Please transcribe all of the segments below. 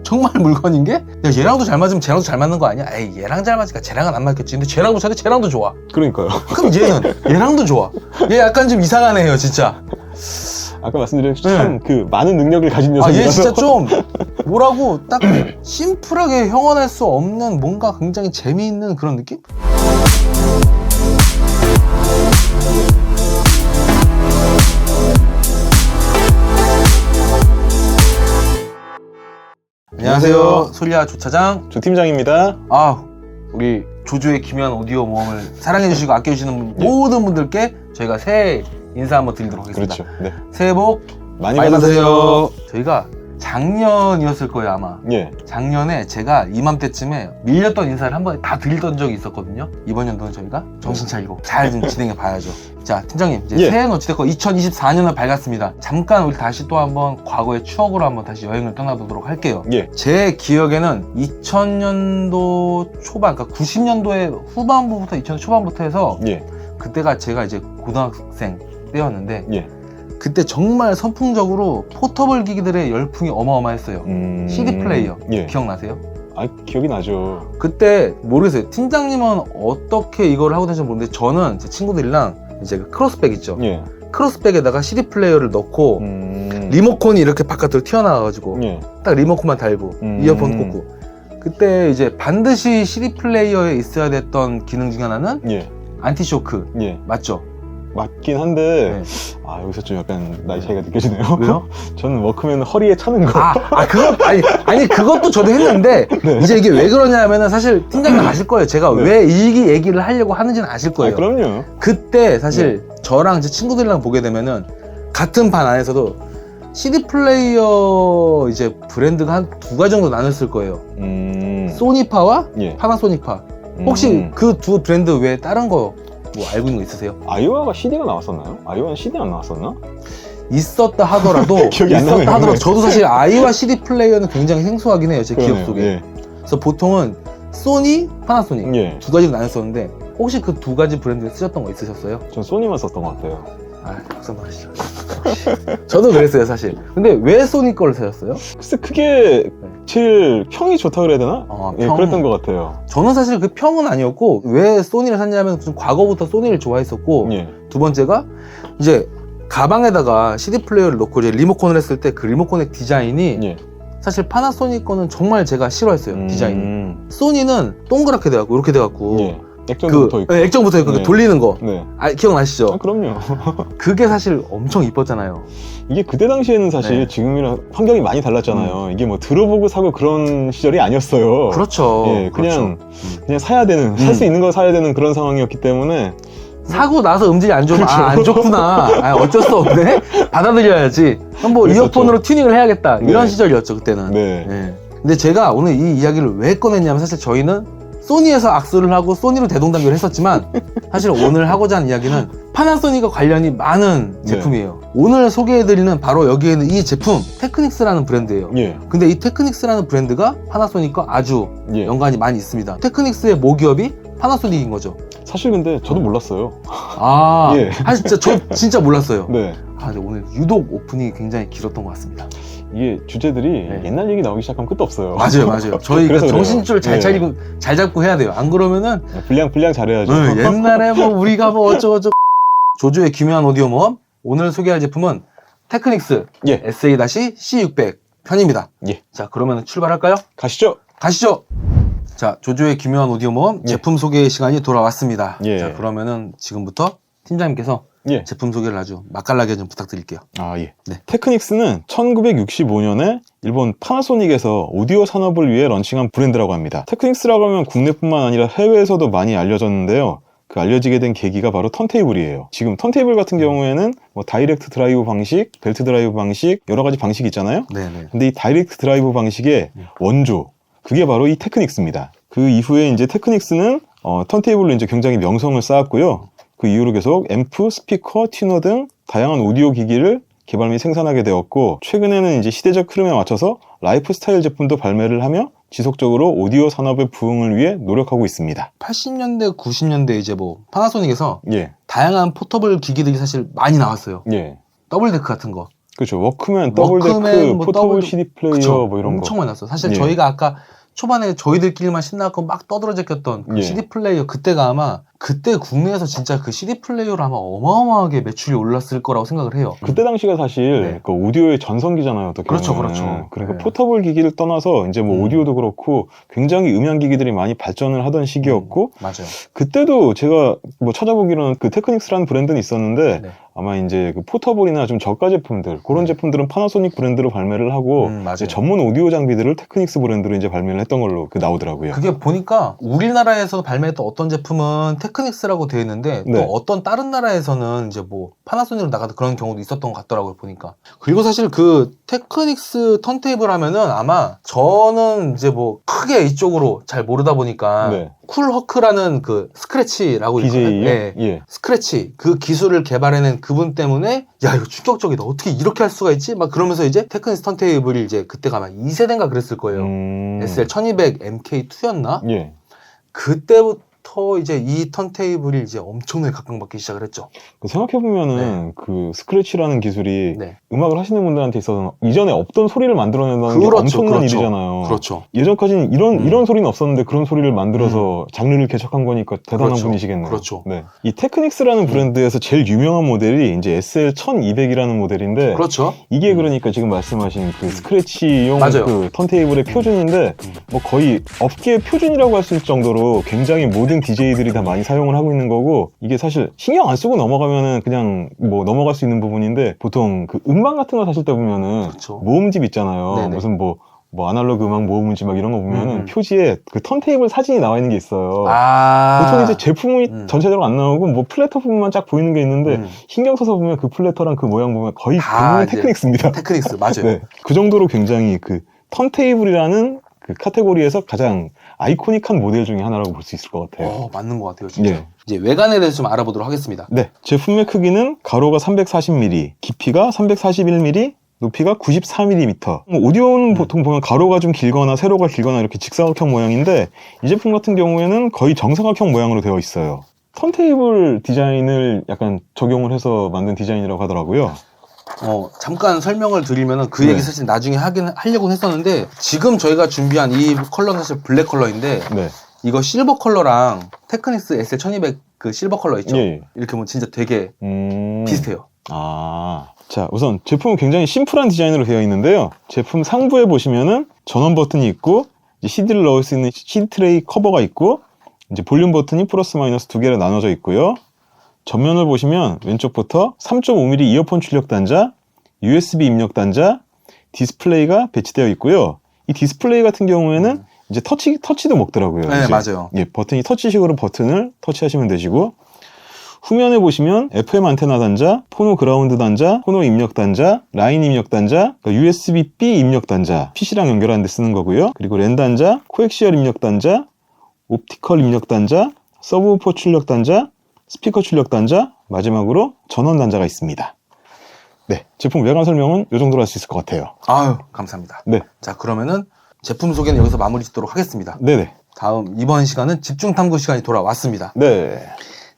정말 물건인 게, 야, 얘랑도 잘 맞으면 쟤랑도 잘 맞는 거 아니야? 에이, 얘랑 잘 맞으니까 쟤랑은 안 맞겠지. 근데 쟤랑도 잘해, 쟤랑도 좋아. 그러니까요. 그럼 얘는 얘랑도 좋아. 얘 약간 좀 이상한 애예요, 진짜. 아까 말씀드린 참 그 많은 능력을 가진 아, 녀석이라서. 얘 진짜 좀 뭐라고 딱 심플하게 형언할 수 없는 뭔가 굉장히 재미있는 그런 느낌? 안녕하세요, 솔리아 조차장. 조 팀장입니다. 아, 우리 조조의 기묘한 오디오 모험을 사랑해주시고 아껴주시는 모든 분들께 저희가 새해 인사 한번 드리도록 하겠습니다. 그렇죠. 네. 새해 복 많이 많이 받으세요. 받으세요. 저희가 작년이었을 거예요, 아마. 예. 작년에 제가 이맘때쯤에 밀렸던 인사를 한 번에 다 드리던 적이 있었거든요. 이번 연도는 저희가 정신 차리고 잘 좀 진행해 봐야죠. 자, 팀장님, 이제 예. 새해는 어찌됐건 2024년을 밝았습니다. 잠깐 우리 다시 또 한번 과거의 추억으로 한번 다시 여행을 떠나보도록 할게요. 예. 제 기억에는 2000년도 초반, 그러니까 90년도의 후반부부터 2000년 초반부터 해서 예. 그때가 제가 이제 고등학생 때였는데 예. 그때 정말 선풍적으로 포터블 기기들의 열풍이 어마어마했어요. CD 플레이어 예. 기억나세요? 아, 기억이 나죠. 그때 모르겠어요. 팀장님은 어떻게 이걸 하고 다니는지 모르는데 저는 제 친구들이랑 이제 그 크로스백 있죠. 예. 크로스백에다가 CD 플레이어를 넣고 음. 리모컨이 이렇게 바깥으로 튀어나와가지고 예. 딱 리모컨만 달고 이어폰 꽂고 그때 이제 반드시 CD 플레이어에 있어야 됐던 기능 중에 하나는 예. 안티쇼크 예. 맞죠? 맞긴 한데, 네. 아, 여기서 좀 약간 나이 차이가 느껴지네요. 왜요? 저는 워크맨 허리에 차는 거. 그거, 아니, 그것도 저도 했는데, 네. 이제 이게 왜 그러냐 하면은 사실 팀장님 아실 거예요. 제가 네. 왜 이 얘기를 하려고 하는지는 아실 거예요. 아, 그럼요. 그때 사실 저랑 제 친구들이랑 보게 되면은, 같은 반 안에서도 CD 플레이어 이제 브랜드가 한 두 가지 정도 나눴을 거예요. 소니파와 예. 파나소닉파. 혹시 그 두 브랜드 외에 다른 거 뭐 알고 있는 거 있으세요? 아이오아가 CD가 나왔었나요? 아이오아는 CD 안 나왔었나? 있었다 하더라도 기억이 안 있었다 나네요. 하더라도 저도 사실 아이와 CD 플레이어는 굉장히 생소하긴 해요. 제 기억 그러네요. 속에. 예. 그래서 보통은 소니, 파나소닉 예. 두 가지로 나눴었는데 혹시 그 두 가지 브랜드 쓰셨던 거 있으셨어요? 전 소니만 썼던 것 같아요. 아, 박수 한번 하시죠. 저도 그랬어요, 사실. 근데 왜 소니 거를 사셨어요? 글쎄, 그게 제일 평이 좋다 그래야 되나? 예, 평. 그랬던 것 같아요. 저는 사실 그 평은 아니었고 왜 소니를 샀냐면 좀 과거부터 소니를 좋아했었고 예. 두 번째가 이제 가방에다가 CD 플레이어를 넣고 이제 리모컨을 했을 때 그 리모컨의 디자인이 예. 사실 파나소닉 거는 정말 제가 싫어했어요. 디자인이. 소니는 동그랗게 돼갖고 이렇게 돼갖고 예. 액정도 붙어 있고. 네, 액정 붙어 있고 네. 돌리는 거. 네. 아, 기억나시죠? 아, 그럼요. 그게 사실 엄청 이뻤잖아요. 이게 그때 당시에는 사실 네. 지금이랑 환경이 많이 달랐잖아요. 이게 뭐 들어보고 사고 그런 시절이 아니었어요. 그렇죠. 예, 그냥 그렇죠. 그냥 사야 되는, 살 수 있는 거 사야 되는 그런 상황이었기 때문에. 사고 나서 음질이 안 좋으면 그렇죠. 안 좋구나. 어쩔 수 없네. 받아들여야지. 그럼 뭐 그랬었죠. 이어폰으로 튜닝을 해야겠다. 이런 네. 시절이었죠 그때는. 네. 예. 근데 제가 오늘 이 이야기를 왜 꺼냈냐면 사실 저희는 소니에서 악수를 하고 소니로 대동단결을 했었지만 사실 오늘 하고자 하는 이야기는 파나소닉과 관련이 많은 제품이에요. 오늘 소개해드리는 바로 여기에 있는 이 제품 테크닉스라는 브랜드예요. 예. 근데 이 테크닉스라는 브랜드가 파나소닉과 아주 예. 연관이 많이 있습니다. 테크닉스의 모기업이 파나소닉인 거죠. 사실 근데 저도 몰랐어요. 예. 진짜 저 진짜 몰랐어요. 네. 근데 오늘 유독 오프닝이 굉장히 길었던 것 같습니다. 이게 주제들이 옛날 얘기 나오기 시작하면 끝도 없어요. 맞아요. 저희 그래서 정신줄 잘 그래요. 차리고 잘 잡고 해야 돼요. 안 그러면은 분량 잘해야죠. 옛날에 뭐 우리가 뭐 어쩌고저쩌고 조조의 기묘한 오디오 모험 오늘 소개할 제품은 테크닉스 예. SA-C600 편입니다. 예. 자, 그러면 출발할까요? 가시죠. 가시죠. 자, 조조의 기묘한 오디오 모험 예. 제품 소개 시간이 돌아왔습니다. 예. 자, 그러면은 지금부터 팀장님께서 예. 제품 소개를 아주 맛깔나게 좀 부탁드릴게요. 아, 예. 네. 테크닉스는 1965년에 일본 파나소닉에서 오디오 산업을 위해 런칭한 브랜드라고 합니다. 테크닉스라고 하면 국내뿐만 아니라 해외에서도 많이 알려졌는데요. 그 알려지게 된 계기가 바로 턴테이블이에요. 지금 턴테이블 같은 경우에는 뭐 다이렉트 드라이브 방식, 벨트 드라이브 방식 여러 가지 방식이 있잖아요. 네네. 근데 이 다이렉트 드라이브 방식의 원조, 그게 바로 이 테크닉스입니다. 그 이후에 이제 테크닉스는 턴테이블로 이제 굉장히 명성을 쌓았고요. 그 이후로 계속 앰프, 스피커, 튜너 등 다양한 오디오 기기를 개발 및 생산하게 되었고, 최근에는 이제 시대적 흐름에 맞춰서 라이프 스타일 제품도 발매를 하며 지속적으로 오디오 산업의 부흥을 위해 노력하고 있습니다. 80년대, 90년대 이제 뭐 파나소닉에서 예. 다양한 포터블 기기들이 사실 많이 나왔어요. 예. 더블데크 같은 거. 그렇죠. 워크맨, 더블데크, 뭐 포터블 CD 플레이어 그쵸. 뭐 이런 거. 엄청 많이 났어요. 사실 예. 저희가 아까 초반에 저희들끼리만 신나고 막 떠들어져 꼈던 그 예. CD 플레이어 그때가 아마 그때 국내에서 진짜 그 CD 플레이어로 아마 어마어마하게 매출이 올랐을 거라고 생각을 해요. 그때 당시가 사실 네. 그 오디오의 전성기잖아요. 어떻게 그렇죠, 보면. 그렇죠. 그러니까 네. 포터블 기기를 떠나서 이제 뭐 오디오도 그렇고 굉장히 음향 기기들이 많이 발전을 하던 시기였고 맞아요. 그때도 제가 뭐 찾아보기로는 그 테크닉스라는 브랜드는 있었는데 네. 아마 이제 그 포터블이나 좀 저가 제품들 그런 제품들은 파나소닉 브랜드로 발매를 하고 맞아요. 이제 전문 오디오 장비들을 테크닉스 브랜드로 이제 발매를 했던 걸로 그 나오더라고요. 그게 보니까 우리나라에서 발매했던 어떤 제품은 테크닉스라고 되어 있는데 또 네. 어떤 다른 나라에서는 이제 뭐 파나소닉으로 나가던 그런 경우도 있었던 것 같더라고요 보니까. 그리고 사실 그 테크닉스 턴테이블 하면은 아마 저는 이제 뭐 크게 이쪽으로 잘 모르다 보니까 네. 쿨허크라는 그 스크래치라고 DJ요? 있거든요. 네. 예. 스크래치 그 기술을 개발해낸 그분 때문에 야 이거 충격적이다 어떻게 이렇게 할 수가 있지? 막 그러면서 이제 테크닉스 턴테이블이 이제 그때가 아마 2세대인가 그랬을 거예요. SL 1200 MK2였나? 예. 그때부터 이제 이 턴테이블이 이제 엄청나게 각광받기 시작을 했죠. 생각해보면은 그 스크래치라는 기술이 네. 음악을 하시는 분들한테 있어서 이전에 없던 소리를 만들어낸다는 게 그렇죠, 엄청난 그렇죠. 일이잖아요. 그렇죠. 예전까지는 이런 소리는 없었는데 그런 소리를 만들어서 장르를 개척한 거니까 대단한 그렇죠. 분이시겠네요. 그렇죠. 네. 이 테크닉스라는 브랜드에서 제일 유명한 모델이 이제 SL 1200이라는 모델인데 그렇죠. 이게 그러니까 지금 말씀하신 그 스크래치용 맞아요. 그 턴테이블의 표준인데 뭐 거의 업계 표준이라고 할 수 있을 정도로 굉장히 모든 DJ들이 다 많이 사용을 하고 있는 거고 이게 사실 신경 안 쓰고 넘어가면은 그냥 뭐 넘어갈 수 있는 부분인데 보통 그 음반 같은 거 사실 때 보면은 그렇죠. 모음집 있잖아요. 네네. 무슨 뭐 아날로그 음악 모음집 막 이런 거 보면은 음. 표지에 그 턴테이블 사진이 나와 있는 게 있어요. 아. 보통 이제 제품이 전체적으로 안 나오고 뭐 플래터 부분만 쫙 보이는 게 있는데 신경 써서 보면 그 플래터랑 그 모양 보면 거의 다 대부분 이제 테크닉스입니다. 테크닉스 맞아요. 네. 그 정도로 굉장히 그 턴테이블이라는 그 카테고리에서 가장 아이코닉한 모델 중에 하나라고 볼 수 있을 것 같아요. 맞는 것 같아요, 진짜. 예. 이제 외관에 대해서 좀 알아보도록 하겠습니다. 네. 제품의 크기는 가로가 340mm, 깊이가 341mm, 높이가 94mm. 오디오는 보통 보면 가로가 좀 길거나 세로가 길거나 이렇게 직사각형 모양인데 이 제품 같은 경우에는 거의 정사각형 모양으로 되어 있어요. 턴테이블 디자인을 약간 적용을 해서 만든 디자인이라고 하더라고요. 잠깐 설명을 드리면은 그 네. 얘기 사실 나중에 하려고 했었는데 지금 저희가 준비한 이 컬러는 사실 블랙 컬러인데 네. 이거 실버 컬러랑 테크닉스 SL 1200 그 실버 컬러 있죠? 예. 이렇게 보면 진짜 되게 비슷해요. 자, 우선 제품은 굉장히 심플한 디자인으로 되어 있는데요. 제품 상부에 보시면은 전원 버튼이 있고 이제 CD를 넣을 수 있는 CD 트레이 커버가 있고 이제 볼륨 버튼이 플러스 마이너스 두 개로 나눠져 있고요. 전면을 보시면 왼쪽부터 3.5mm 이어폰 출력 단자, USB 입력 단자, 디스플레이가 배치되어 있고요. 이 디스플레이 같은 경우에는 이제 터치도 먹더라고요. 네, 이제. 맞아요. 예, 버튼이 터치식으로 버튼을 터치하시면 되시고 후면에 보시면 FM 안테나 단자, 포노 그라운드 단자, 포노 입력 단자, 라인 입력 단자, USB-B 입력 단자, PC랑 연결하는 데 쓰는 거고요. 그리고 랜 단자, 코엑시얼 입력 단자, 옵티컬 입력 단자, 서브우퍼 출력 단자, 스피커 출력 단자, 마지막으로 전원 단자가 있습니다. 네, 제품 외관 설명은 이 정도로 할 수 있을 것 같아요. 아유, 감사합니다. 네. 자, 그러면은 제품 소개는 여기서 마무리 짓도록 하겠습니다. 네네. 다음 이번 시간은 집중 탐구 시간이 돌아왔습니다. 네.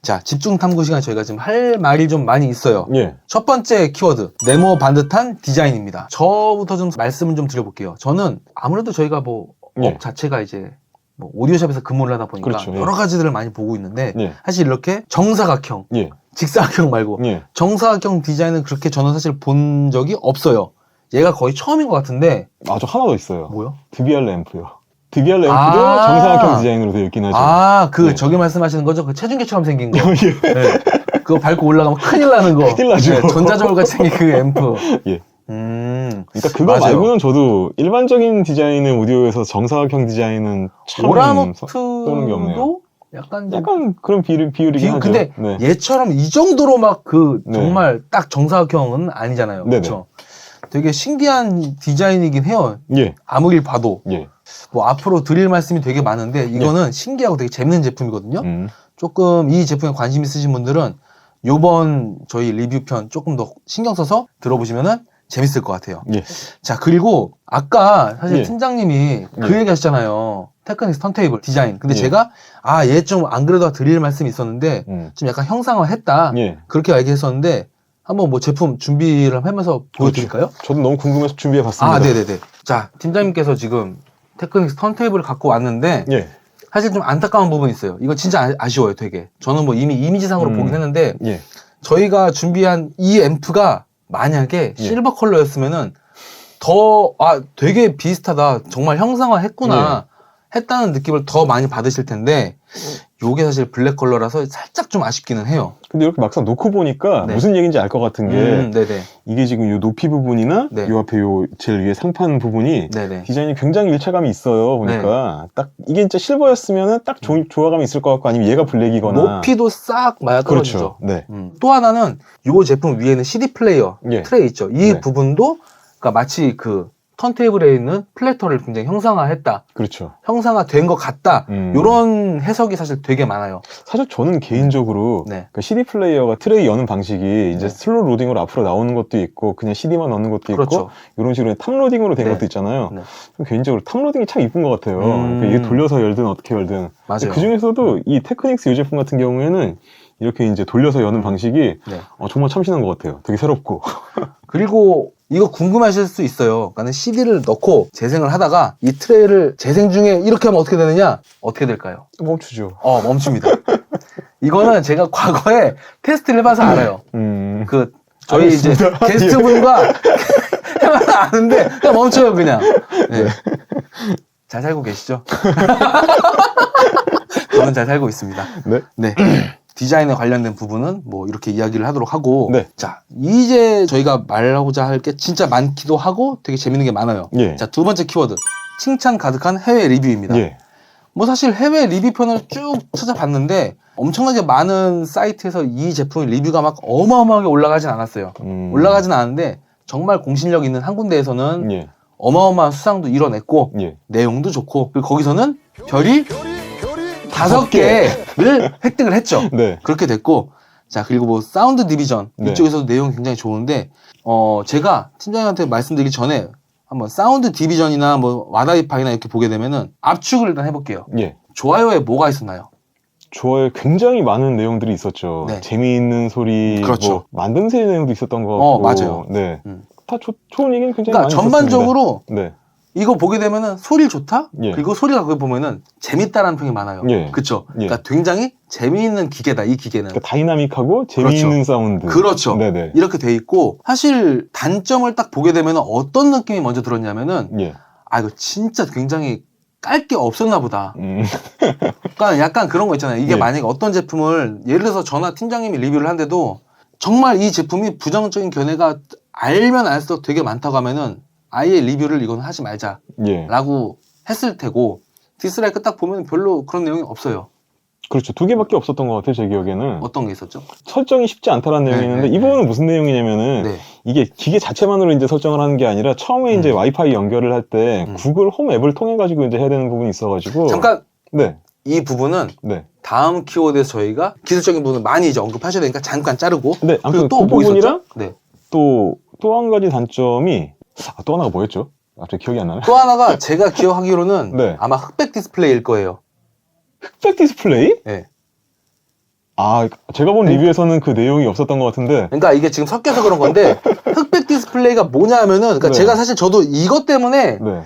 자, 집중 탐구 시간 저희가 지금 할 말이 좀 많이 있어요. 예. 첫 번째 키워드, 네모 반듯한 디자인입니다. 저부터 좀 말씀을 좀 드려볼게요. 저는 아무래도 저희가 뭐 예. 업 자체가 이제 뭐 오디오샵에서 근무를 하다 보니까 그렇죠, 예. 여러 가지들을 많이 보고 있는데 예. 사실 이렇게 정사각형, 예. 직사각형 말고 예. 정사각형 디자인은 그렇게 저는 사실 본 적이 없어요. 얘가 거의 처음인 것 같은데 저 하나 더 있어요. 뭐요? DBR 램프요. DBR 램프도 아. 정사각형 디자인으로 되어 있긴 하죠. 그 네. 저기 말씀하시는 거죠? 그 체중계처럼 생긴 거. 예. 네. 그거 밟고 올라가면 큰일 나는 거. 큰일 나죠. 네, 전자저울 같이 생긴 그 앰프. 예. 그러니까 그거 맞아요. 말고는 저도 일반적인 디자인의 오디오에서 정사각형 디자인은 참 떠오르는 게 없네요. 오라노트도 약간 좀 약간 그런 비율이긴 하죠. 근데 네. 얘처럼 이 정도로 막 그 네. 정말 딱 정사각형은 아니잖아요. 네네. 그렇죠? 되게 신기한 디자인이긴 해요. 예. 아무리 봐도. 예. 뭐 앞으로 드릴 말씀이 되게 많은데 이거는 신기하고 되게 재밌는 제품이거든요. 조금 이 제품에 관심 있으신 분들은 요번 저희 리뷰편 조금 더 신경 써서 들어보시면은 재밌을 것 같아요. 예. 자, 그리고 아까 사실 예. 팀장님이 그 예. 얘기 하셨잖아요. 테크닉스 턴테이블 디자인. 근데 예. 제가 얘 좀 안 그래도 드릴 말씀이 있었는데 좀 약간 형상화 했다. 예. 그렇게 얘기했었는데 한번 뭐 제품 준비를 하면서 보여드릴까요? 저도 너무 궁금해서 준비해봤습니다. 아, 네네네. 자, 팀장님께서 지금 테크닉스 턴테이블을 갖고 왔는데 예, 사실 좀 안타까운 부분이 있어요. 이건 진짜 아쉬워요, 되게. 저는 뭐 이미 이미지상으로 보긴 했는데 예, 저희가 준비한 이 앰프가 만약에 예. 실버 컬러였으면은 되게 비슷하다. 정말 형상화 했구나. 했다는 느낌을 더 많이 받으실 텐데 요게 사실 블랙 컬러라서 살짝 좀 아쉽기는 해요. 근데 이렇게 막상 놓고 보니까 네. 무슨 얘기인지 알 것 같은 게 네네. 이게 지금 요 높이 부분이나 네. 요 앞에 요 제일 위에 상판 부분이 네네. 디자인이 굉장히 일체감이 있어요. 보니까 딱 이게 진짜 실버였으면은 딱 조화감이 있을 것 같고 아니면 얘가 블랙이거나 높이도 싹 맞아떨어지죠. 그렇죠. 네. 또 하나는 요 제품 위에는 CD 플레이어 예. 트레이 있죠. 이 네. 부분도 그러니까 마치 그 턴테이블에 있는 플래터를 굉장히 형상화했다. 그렇죠. 형상화된 것 같다. 요런 해석이 사실 되게 많아요. 사실 저는 개인적으로 네. 그 CD 플레이어가 트레이 여는 방식이 이제 네. 슬로우 로딩으로 앞으로 나오는 것도 있고 그냥 CD만 넣는 것도 있고 그렇죠. 이런 식으로 탑 로딩으로 된 네. 것도 있잖아요. 네. 개인적으로 탑 로딩이 참 이쁜 것 같아요. 그러니까 이게 돌려서 열든 어떻게 열든. 맞아요. 그 중에서도 이 테크닉스 이 제품 같은 경우에는 이렇게 이제 돌려서 여는 방식이 네. 정말 참신한 것 같아요. 되게 새롭고. 그리고 이거 궁금하실 수 있어요. 그러니까 CD를 넣고 재생을 하다가 이 트레이를 재생 중에 이렇게 하면 어떻게 되느냐? 어떻게 될까요? 멈추죠. 멈춥니다. 이거는 제가 과거에 테스트를 해봐서 알아요. 그 저희 알겠습니다. 이제 게스트분과 해봐서 아는데 그냥 멈춰요 그냥. 네. 잘 살고 계시죠? 저는 잘 살고 있습니다. 네. 네. 디자인에 관련된 부분은 뭐 이렇게 이야기를 하도록 하고 네. 자 이제 저희가 말하고자 할 게 진짜 많기도 하고 되게 재밌는 게 많아요. 예. 자, 두 번째 키워드 칭찬 가득한 해외 리뷰입니다. 예. 뭐 사실 해외 리뷰편을 쭉 찾아봤는데 엄청나게 많은 사이트에서 이 제품의 리뷰가 막 어마어마하게 올라가진 않았어요. 올라가진 않았는데 정말 공신력 있는 한 군데에서는 예. 어마어마한 수상도 이뤄냈고 예. 내용도 좋고 그리고 거기서는 별이 5개를 획득을 했죠. 네. 그렇게 됐고 자 그리고 뭐 사운드 디비전 네. 이쪽에서도 내용이 굉장히 좋은데 제가 팀장님한테 말씀드리기 전에 한번 사운드 디비전이나 뭐 와다이파이나 이렇게 보게 되면은 압축을 일단 해볼게요. 예. 좋아요에 뭐가 있었나요? 좋아요. 굉장히 많은 내용들이 있었죠. 네. 재미있는 소리, 그렇죠. 뭐 만듦새 내용도 있었던 것 같고. 맞아요. 네. 음. 다 좋은 얘기는 굉장히 그러니까 많이 전반적으로 있었습니다. 네. 이거 보게 되면은 소리 좋다? 예. 그리고 소리가 그거 보면은 재밌다라는 평이 많아요. 예. 그쵸? 예. 그러니까 굉장히 재미있는 기계다, 이 기계는. 그러니까 다이나믹하고 재미있는 사운드. 그렇죠. 네네. 이렇게 돼 있고 사실 단점을 딱 보게 되면은 어떤 느낌이 먼저 들었냐면은 예. 이거 진짜 굉장히 깔 게 없었나 보다. 그러니까 약간 그런 거 있잖아요. 이게 예. 만약에 어떤 제품을 예를 들어서 저나 팀장님이 리뷰를 하는데도 정말 이 제품이 부정적인 견해가 알면 알수록 되게 많다고 하면은 아예 리뷰를 이건 하지 말자 예. 라고 했을 테고 디스라이크 딱 보면 별로 그런 내용이 없어요. 그렇죠. 2개밖에 없었던 것 같아요, 제 기억에는. 어떤 게 있었죠? 설정이 쉽지 않다라는 네, 내용이 있는데, 네, 이 부분은 무슨 내용이냐면은, 네. 이게 기계 자체만으로 이제 설정을 하는 게 아니라, 처음에 이제 와이파이 연결을 할 때, 구글 홈 앱을 통해가지고 이제 해야 되는 부분이 있어가지고. 잠깐 네. 이 부분은 네. 다음 키워드에서 저희가 기술적인 부분을 많이 이제 언급하셔야 되니까 잠깐 자르고 네, 아무튼 그리고 또 그 뭐 있었죠? 부분이랑 네. 또 한 가지 단점이, 또 하나가 뭐였죠? 갑자기 기억이 안 나네. 또 하나가 제가 기억하기로는 네. 아마 흑백 디스플레이일 거예요. 흑백 디스플레이? 네. 제가 본 리뷰에서는 그 내용이 없었던 것 같은데. 그러니까 이게 지금 섞여서 그런 건데 흑백 디스플레이가 뭐냐 하면은 그러니까 네. 제가 사실 저도 이것 때문에 네.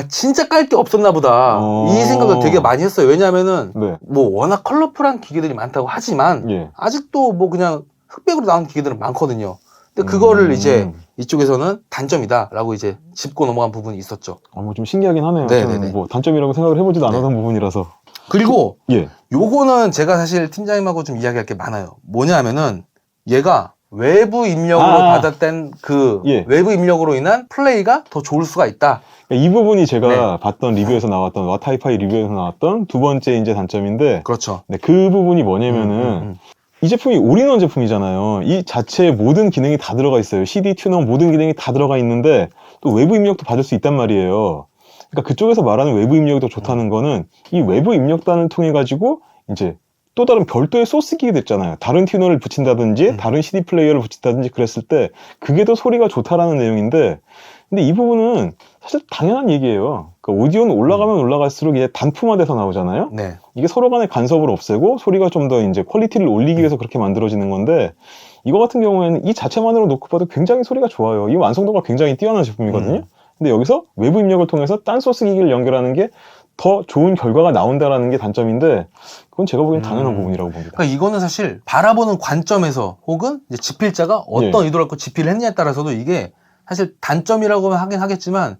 진짜 깔 게 없었나 보다 이 생각을 되게 많이 했어요. 왜냐하면은 네. 뭐 워낙 컬러풀한 기계들이 많다고 하지만 예. 아직도 뭐 그냥 흑백으로 나온 기계들은 많거든요. 근데 그거를 이제 이쪽에서는 단점이다라고 이제 짚고 넘어간 부분이 있었죠. 뭐 좀 신기하긴 하네요. 네네네. 저는 뭐 단점이라고 생각을 해보지도 않았던 부분이라서. 그리고 예. 요거는 제가 사실 팀장님하고 좀 이야기할 게 많아요. 뭐냐 하면은 얘가 외부 입력으로 받았던 그 예. 외부 입력으로 인한 플레이가 더 좋을 수가 있다. 이 부분이 제가 네. 봤던 리뷰에서 나왔던 와타이파이 리뷰에서 나왔던 두 번째 이제 단점인데, 그렇죠. 네, 그 부분이 뭐냐면은 이 제품이 올인원 제품이잖아요. 이 자체에 모든 기능이 다 들어가 있어요. CD 튜너 모든 기능이 다 들어가 있는데 또 외부 입력도 받을 수 있단 말이에요. 그러니까 그쪽에서 말하는 외부 입력이 더 좋다는 거는 이 외부 입력단을 통해 가지고 이제 또 다른 별도의 소스 기기도 있잖아요. 다른 튜너를 붙인다든지 다른 CD 플레이어를 붙인다든지 그랬을 때 그게 더 소리가 좋다라는 내용인데, 근데 이 부분은 사실 당연한 얘기예요. 그러니까 오디오는 올라가면 올라갈수록 이제 단품화돼서 나오잖아요. 네. 이게 서로 간의 간섭을 없애고 소리가 좀 더 이제 퀄리티를 올리기 위해서 그렇게 만들어지는 건데, 이거 같은 경우에는 이 자체만으로 놓고 봐도 굉장히 소리가 좋아요. 이 완성도가 굉장히 뛰어난 제품이거든요. 근데 여기서 외부 입력을 통해서 딴 소스 기기를 연결하는 게 더 좋은 결과가 나온다라는 게 단점인데 그건 제가 보기엔 당연한 부분이라고 봅니다. 그러니까 이거는 사실 바라보는 관점에서 혹은 이제 집필자가 어떤 의도를 갖고 집필을 했냐에 따라서도 이게 사실 단점이라고 하긴 하겠지만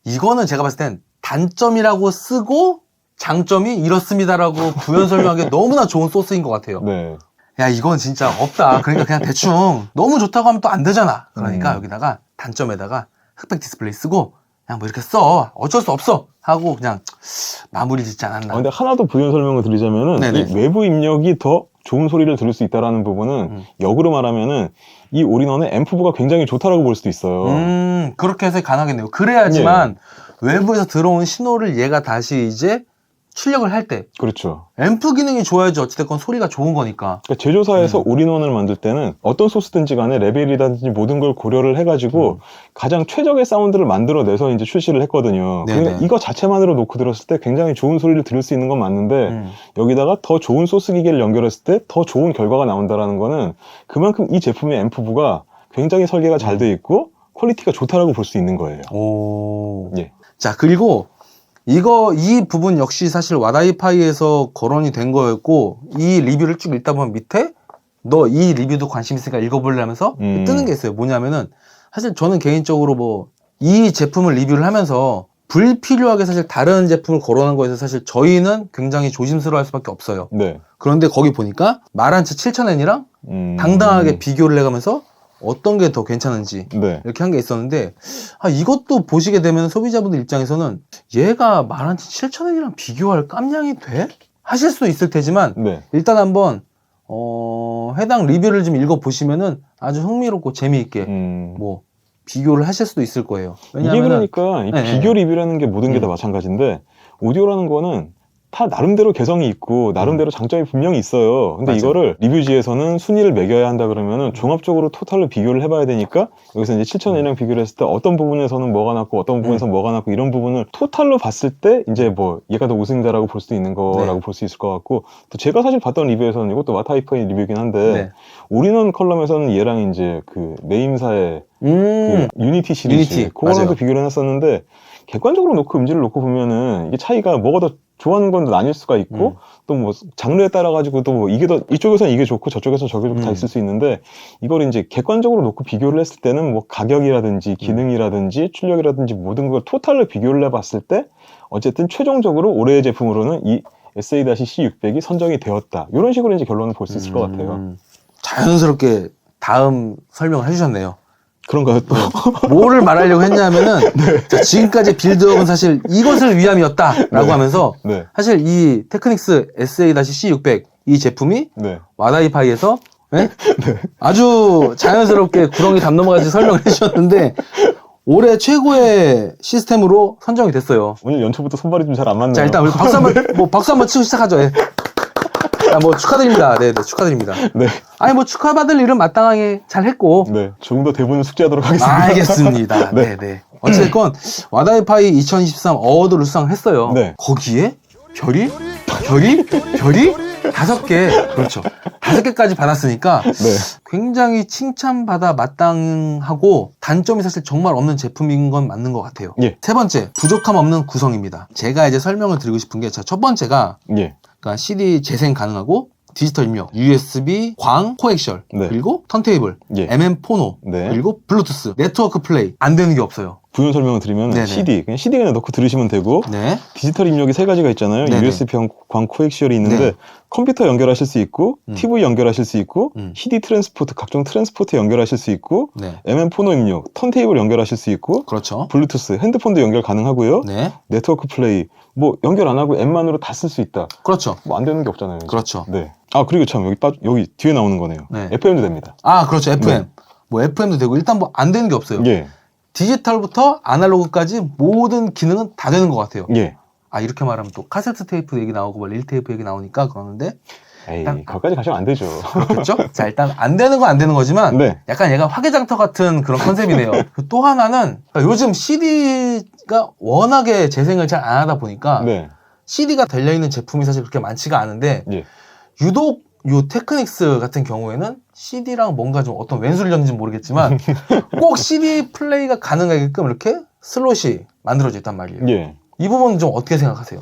이거는 제가 봤을 땐 단점이라고 쓰고 장점이 이렇습니다라고 부연 설명하기 너무나 좋은 소스인 것 같아요. 네. 야, 이건 진짜 없다. 그러니까 그냥 대충 너무 좋다고 하면 또 안 되잖아. 그러니까 여기다가 단점에다가 흑백 디스플레이 쓰고 그냥 뭐 이렇게 써. 어쩔 수 없어. 하고 그냥 마무리 짓지 않았나. 근데 하나 더 부연 설명을 드리자면은 네네. 이 외부 입력이 더 좋은 소리를 들을 수 있다라는 부분은 역으로 말하면은 이 올인원의 앰프부가 굉장히 좋다라고 볼 수도 있어요. 그렇게 해서 가능하겠네요. 그래야지만 외부에서 들어온 신호를 얘가 다시 이제 출력을 할 때 그렇죠. 앰프 기능이 좋아야지 어찌됐건 소리가 좋은 거니까. 그러니까 제조사에서 올인원을 만들 때는 어떤 소스든지 간에 레벨이라든지 모든 걸 고려를 해가지고 가장 최적의 사운드를 만들어내서 이제 출시를 했거든요. 네네. 그러니까 이거 자체만으로 놓고 들었을 때 굉장히 좋은 소리를 들을 수 있는 건 맞는데 여기다가 더 좋은 소스 기기를 연결했을 때 더 좋은 결과가 나온다라는 거는 그만큼 이 제품의 앰프부가 굉장히 설계가 잘 돼 있고 퀄리티가 좋다라고 볼 수 있는 거예요. 오. 예. 자, 그리고 이 부분 역시 사실 와다이파이에서 거론이 된 거였고, 이 리뷰를 쭉 읽다 보면 밑에 너 이 리뷰도 관심 있으니까 읽어볼래 하면서 뜨는 게 있어요. 뭐냐면은 사실 저는 개인적으로 뭐 이 제품을 리뷰를 하면서 불필요하게 사실 다른 제품을 거론한 거에서 사실 저희는 굉장히 조심스러워 할 수밖에 없어요. 네. 그런데 거기 보니까 말한치 7000N이랑 당당하게 비교를 해가면서 어떤 게 더 괜찮은지 네. 이렇게 한 게 있었는데 이것도 보시게 되면 소비자분들 입장에서는 얘가 말한치 7000N이랑 비교할 깜냥이 돼? 하실 수도 있을 테지만 네. 일단 한번 해당 리뷰를 좀 읽어보시면은 아주 흥미롭고 재미있게 뭐 비교를 하실 수도 있을 거예요. 이게 왜냐하면은 그러니까 이 네, 비교 리뷰라는 게 모든 게 다 마찬가지인데 오디오라는 거는 다 나름대로 개성이 있고 나름대로 장점이 분명히 있어요. 근데 맞아. 이거를 리뷰지에서는 순위를 매겨야 한다 그러면은 종합적으로 토탈로 비교를 해봐야 되니까 여기서 이제 7000N이랑 비교를 했을 때 어떤 부분에서는 뭐가 낫고 어떤 부분에서는 뭐가 낫고 이런 부분을 토탈로 봤을 때 이제 뭐 얘가 더 우승자라고 볼 수도 있는 거라고 네. 볼 수 있을 것 같고 또 제가 사실 봤던 리뷰에서는 이것도 와타이파이 리뷰이긴 한데 네. 올인원 컬럼에서는 얘랑 이제 그 네임사의 그 유니티 시리즈 유니티, 그거랑도 맞아요. 비교를 해놨었는데 객관적으로 놓고 음질을 놓고 보면은 이게 차이가 뭐가 더 좋아하는 건 나뉠 수가 있고 또 뭐 장르에 따라 가지고 또 뭐 이게 더 이쪽에서는 이게 좋고 저쪽에서는 저게 좋고 다 있을 수 있는데 이걸 이제 객관적으로 놓고 비교를 했을 때는 뭐 가격이라든지 기능이라든지 출력이라든지 모든 걸 토탈로 비교를 해봤을 때 어쨌든 최종적으로 올해의 제품으로는 이 SA-C600이 선정이 되었다 이런 식으로 이제 결론을 볼 수 있을 것 같아요. 자연스럽게 다음 설명을 해주셨네요. 그런가요 또? 뭐를 말하려고 했냐면은 자, 지금까지 빌드업은 사실 이것을 위함이었다라고 하면서 네. 사실 이 테크닉스 SA-C600 이 제품이 네. 와다이파이에서 아주 자연스럽게 구렁이 담 넘어가지 설명을 해주셨는데 올해 최고의 시스템으로 선정이 됐어요. 오늘 연초부터 손발이 좀 잘 안 맞네요. 자, 일단 우리 박수 한번 치고 시작하죠. 예. 뭐 축하드립니다. 네, 축하드립니다. 네. 아니 뭐 축하받을 일은 마땅하게 잘 했고. 네. 조금 더 대본을 숙지하도록 하겠습니다. 알겠습니다. 네. 어쨌건 와다이파이 2023 어워드를 수상했어요. 네. 거기에 별이 5개. 그렇죠. 5개까지 받았으니까 네. 굉장히 칭찬받아 마땅하고 단점이 사실 정말 없는 제품인 건 맞는 것 같아요. 예. 세 번째, 부족함 없는 구성입니다. 제가 이제 설명을 드리고 싶은 게 첫 번째가 예. 그러니까 CD 재생 가능하고 디지털 입력, USB, 광, 코엑셜, 네. 그리고 턴테이블, 예. MM 포노, 네. 그리고 블루투스, 네트워크 플레이 안 되는 게 없어요. 부연 설명을 드리면 네네. CD, 그냥 CD 그냥 넣고 들으시면 되고 네. 디지털 입력이 3가지가 있잖아요. 네네. USB 광 코엑시얼이 있는데 네. 컴퓨터 연결하실 수 있고 TV 연결하실 수 있고 CD 트랜스포트, 각종 트랜스포트 연결하실 수 있고 네. MM 포노 입력, 턴테이블 연결하실 수 있고 그렇죠. 블루투스, 핸드폰도 연결 가능하고요. 네. 네트워크 플레이, 뭐 연결 안 하고 앱만으로 다 쓸 수 있다. 그렇죠. 뭐 안 되는 게 없잖아요. 이제. 그렇죠. 네. 아 그리고 참 여기 뒤에 나오는 거네요. 네. FM도 됩니다. 아, 그렇죠. FM. 네. 뭐 FM도 되고 일단 뭐 안 되는 게 없어요. 예. 디지털부터 아날로그까지 모든 기능은 다 되는 것 같아요. 예. 아, 이렇게 말하면 또 카세트 테이프 얘기 나오고 뭐 릴 테이프 얘기 나오니까 그러는데 에이, 일단- 거기까지 가시면 안 되죠. 그렇겠죠? 자, 일단 안 되는 건 안 되는 거지만 네. 약간 얘가 화개장터 같은 그런 컨셉이네요. 또 하나는 그러니까 요즘 CD가 워낙에 재생을 잘 안 하다 보니까 네. CD가 달려있는 제품이 사실 그렇게 많지가 않은데 예. 유독 요 테크닉스 같은 경우에는 CD랑 뭔가 좀 어떤 왼수를 모르겠지만 꼭 CD 플레이가 가능하게끔 이렇게 슬롯이 만들어져 있단 말이에요. 예. 이 부분은 좀 어떻게 생각하세요?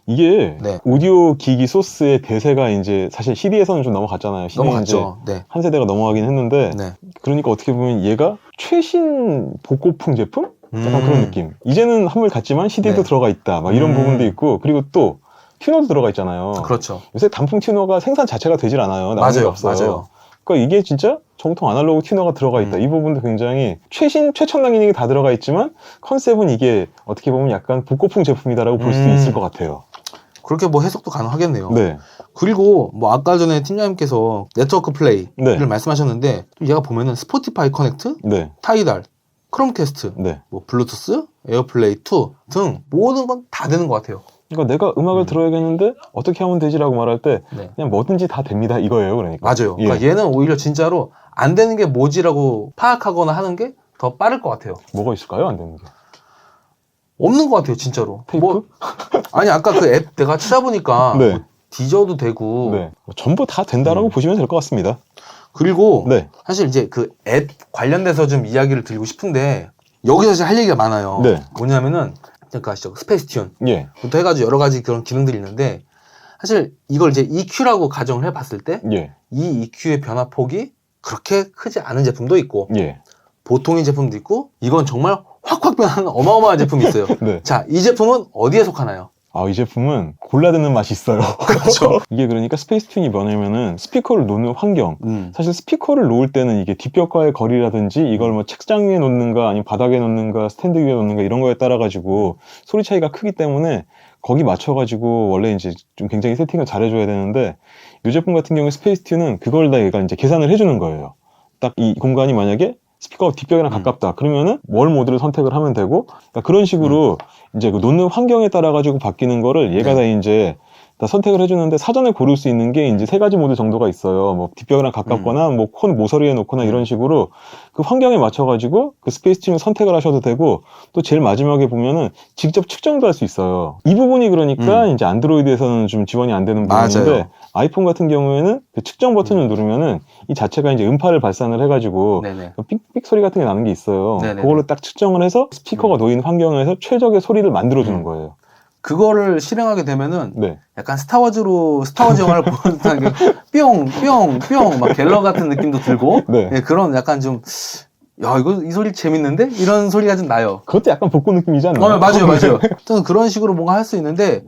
이게 네. 오디오 기기 소스의 대세가 이제 사실 CD에서는 좀 넘어갔잖아요. CD 는 넘어갔죠. 네. 이제 한 세대가 넘어가긴 했는데 네. 그러니까 어떻게 보면 얘가 최신 복고풍 제품? 약간 그런 느낌. 이제는 한물 같지만 CD도 네. 들어가 있다. 막 이런 부분도 있고 그리고 또 튜너도 들어가 있잖아요. 그렇죠. 요새 단품 튜너가 생산 자체가 되질 않아요. 나오는 게 맞아요. 없어요. 맞아요. 그러니까 이게 진짜 정통 아날로그 튜너가 들어가 있다. 이 부분도 굉장히 최첨단 기능이 다 들어가 있지만 컨셉은 이게 어떻게 보면 약간 복고풍 제품이다라고 볼 수도 있을 것 같아요. 그렇게 뭐 해석도 가능하겠네요. 네. 그리고 뭐 아까 전에 팀장님께서 네트워크 플레이를 네. 말씀하셨는데 또 얘가 보면은 스포티파이 커넥트, 네. 타이달, 크롬캐스트, 네. 뭐 블루투스, 에어플레이 2 등 모든 건 다 되는 것 같아요. 그러니까 내가 음악을 들어야겠는데 어떻게 하면 되지라고 말할 때 네. 그냥 뭐든지 다 됩니다 이거예요. 그러니까. 맞아요. 예. 그러니까 얘는 오히려 진짜로 안 되는 게 뭐지라고 파악하거나 하는 게 더 빠를 것 같아요. 뭐가 있을까요? 안 되는 게. 없는 것 같아요, 진짜로. 테이프? 뭐, 아니 아까 그 앱 내가 찾아보니까 네. 뭐 디저도 되고 네. 전부 다 된다라고 보시면 될 것 같습니다. 그리고 네. 사실 이제 그 앱 관련돼서 좀 이야기를 드리고 싶은데 여기서 사실 할 얘기가 많아요. 네. 뭐냐면은 그러니까 아시죠? 스페이스 예. 튠부터 해가지고 여러 가지 그런 기능들이 있는데 사실 이걸 이제 EQ라고 가정을 해봤을 때 예. 이 EQ의 변화 폭이 그렇게 크지 않은 제품도 있고 예. 보통의 제품도 있고 이건 정말 확확 변하는 어마어마한 제품이 있어요. 네. 자, 이 제품은 어디에 속하나요? 아, 이 제품은 골라듣는 맛이 있어요. 그렇죠. 이게 그러니까 스페이스 튠이 뭐냐면은 스피커를 놓는 환경. 사실 스피커를 놓을 때는 이게 뒷벽과의 거리라든지 이걸 뭐 책장 위에 놓는가 아니면 바닥에 놓는가 스탠드 위에 놓는가 이런 거에 따라 가지고 소리 차이가 크기 때문에 거기 맞춰 가지고 원래 이제 좀 굉장히 세팅을 잘 해줘야 되는데 이 제품 같은 경우에 스페이스 튠은 그걸 다 얘가 이제 계산을 해주는 거예요. 딱 이 공간이 만약에 스피커가 뒷벽이랑 가깝다. 그러면은 월 모드를 선택을 하면 되고 그러니까 그런 식으로 이제 그 놓는 환경에 따라 가지고 바뀌는 거를 얘가 다 이제 다 선택을 해주는데 사전에 고를 수 있는 게 이제 3가지 모드 정도가 있어요. 뭐 뒷벽이랑 가깝거나 뭐 콘 모서리에 놓거나 이런 식으로 그 환경에 맞춰가지고 그 스페이스 튠을 선택을 하셔도 되고 또 제일 마지막에 보면은 직접 측정도 할 수 있어요. 이 부분이 그러니까 이제 안드로이드에서는 좀 지원이 안 되는 부분인데 맞아요. 아이폰 같은 경우에는 그 측정 버튼을 누르면은 이 자체가 이제 음파를 발산을 해가지고 네네. 삑삑 소리 같은 게 나는 게 있어요. 네네네. 그걸로 딱 측정을 해서 스피커가 놓인 환경에서 최적의 소리를 만들어주는 거예요. 그거를 실행하게 되면은 네. 약간 스타워즈 영화를 보는 듯한 뿅뿅뿅 막 갤러 같은 느낌도 들고 네. 예, 그런 약간 좀 야, 이 소리 재밌는데? 이런 소리가 좀 나요. 그것도 약간 복고 느낌이지 않나요? 맞아요. 하여튼 그런 식으로 뭔가 할 수 있는데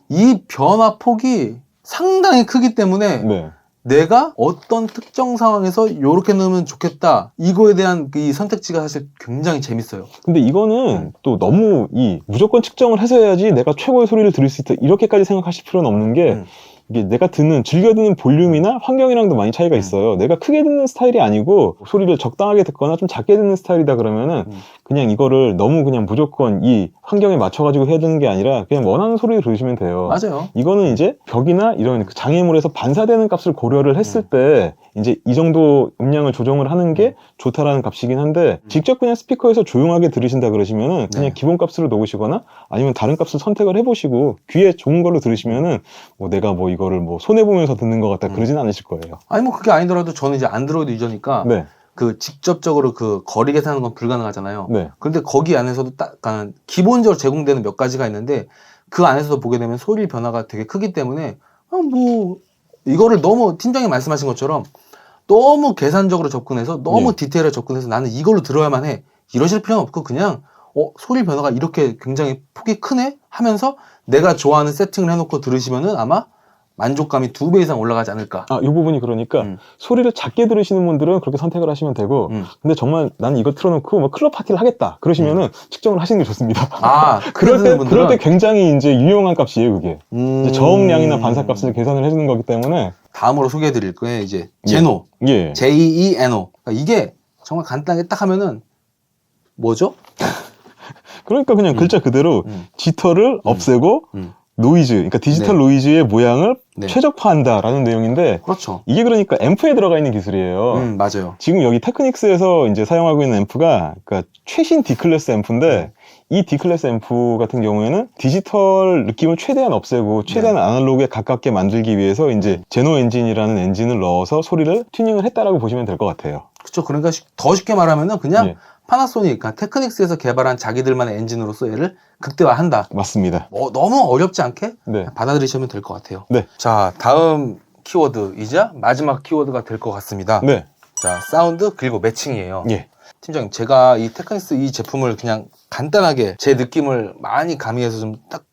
이 변화 폭이 상당히 크기 때문에 네. 내가 어떤 특정 상황에서 이렇게 넣으면 좋겠다. 이거에 대한 이 선택지가 사실 굉장히 재밌어요. 근데 이거는 또 너무 무조건 측정을 해서 해야지 내가 최고의 소리를 들을 수 있다. 이렇게까지 생각하실 필요는 없는 게 이게 내가 즐겨 듣는 볼륨이나 환경이랑도 많이 차이가 있어요. 내가 크게 듣는 스타일이 아니고 소리를 적당하게 듣거나 좀 작게 듣는 스타일이다 그러면은 그냥 이거를 너무 그냥 무조건 이 환경에 맞춰가지고 해야 되는 게 아니라 그냥 원하는 소리를 들으시면 돼요. 맞아요. 이거는 이제 벽이나 이런 그 장애물에서 반사되는 값을 고려를 했을 때 이제 이 정도 음량을 조정을 하는 게 좋다라는 값이긴 한데 직접 그냥 스피커에서 조용하게 들으신다 그러시면은 그냥 네. 기본 값으로 놓으시거나 아니면 다른 값을 선택을 해보시고 귀에 좋은 걸로 들으시면은 뭐 내가 뭐 이거를 뭐 손해보면서 듣는 것 같다 그러진 않으실 거예요. 아니 뭐 그게 아니더라도 저는 이제 안드로이드 유저니까 네. 그 직접적으로 그 거리 계산하는 건 불가능하잖아요. 네. 그런데 거기 안에서도 딱 기본적으로 제공되는 몇 가지가 있는데 그 안에서도 보게 되면 소리 변화가 되게 크기 때문에 뭐 이거를 너무 팀장님 말씀하신 것처럼 너무 계산적으로 접근해서 너무 예. 디테일하게 접근해서 나는 이걸로 들어야만 해 이러실 필요는 없고 그냥 소리 변화가 이렇게 굉장히 폭이 크네 하면서 내가 좋아하는 세팅을 해놓고 들으시면은 아마 만족감이 2배 이상 올라가지 않을까. 이 부분이 그러니까 소리를 작게 들으시는 분들은 그렇게 선택을 하시면 되고 근데 정말 나는 이거 틀어놓고 뭐 클럽 파티를 하겠다 그러시면은 측정을 하시는 게 좋습니다. 그럴 때 굉장히 이제 유용한 값이에요 그게. 이제 저음량이나 반사값을 계산을 해주는 거기 때문에. 다음으로 소개해드릴 거예요 이제 제노. 예. JENO. 그러니까 이게 정말 간단하게 딱 하면은 뭐죠? 그러니까 그냥 글자 그대로 지터를 없애고 노이즈, 그러니까 디지털 네. 노이즈의 모양을 네. 최적화한다라는 내용인데 그렇죠. 이게 그러니까 앰프에 들어가 있는 기술이에요. 맞아요. 지금 여기 테크닉스에서 이제 사용하고 있는 앰프가 그러니까 최신 D클래스 앰프인데 이 D클래스 앰프 같은 경우에는 디지털 느낌을 최대한 없애고 최대한 아날로그에 가깝게 만들기 위해서 이제 제노 엔진이라는 엔진을 넣어서 소리를 튜닝을 했다라고 보시면 될 것 같아요. 그렇죠. 그러니까 더 쉽게 말하면은 그냥 예. 파나소닉, 그러니까 테크닉스에서 개발한 자기들만의 엔진으로서 얘를 극대화한다. 맞습니다. 너무 어렵지 않게 네. 받아들이시면 될 것 같아요. 네. 자, 다음 키워드이자 마지막 키워드가 될 것 같습니다. 네. 자, 사운드 그리고 매칭이에요. 예. 팀장님, 제가 이 테크닉스 이 제품을 그냥 간단하게 제 느낌을 많이 가미해서 좀 딱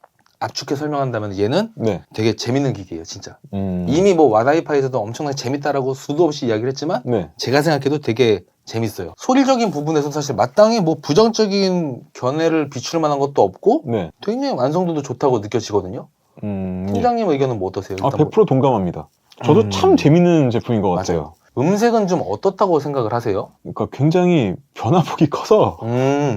압축해 설명한다면 얘는 네. 되게 재밌는 기기예요, 진짜. 이미 뭐 와다이파에서도 엄청나게 재밌다라고 수도 없이 이야기를 했지만 네. 제가 생각해도 되게 재밌어요. 소리적인 부분에서 사실 마땅히 뭐 부정적인 견해를 비출 만한 것도 없고 네. 굉장히 완성도도 좋다고 느껴지거든요. 예. 팀장님 의견은 뭐 어떠세요? 아, 일단 100% 동감합니다. 저도 참 재밌는 제품인 것 같아요. 맞아요. 음색은 좀 어떻다고 생각을 하세요? 그러니까 굉장히 변화폭이 커서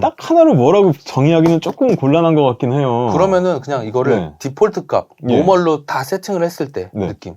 딱 딱 하나로 뭐라고 정의하기는 조금 곤란한 것 같긴 해요. 그러면은 그냥 이거를 네. 디폴트 값, 예. 노멀로 다 세팅을 했을 때 네. 느낌.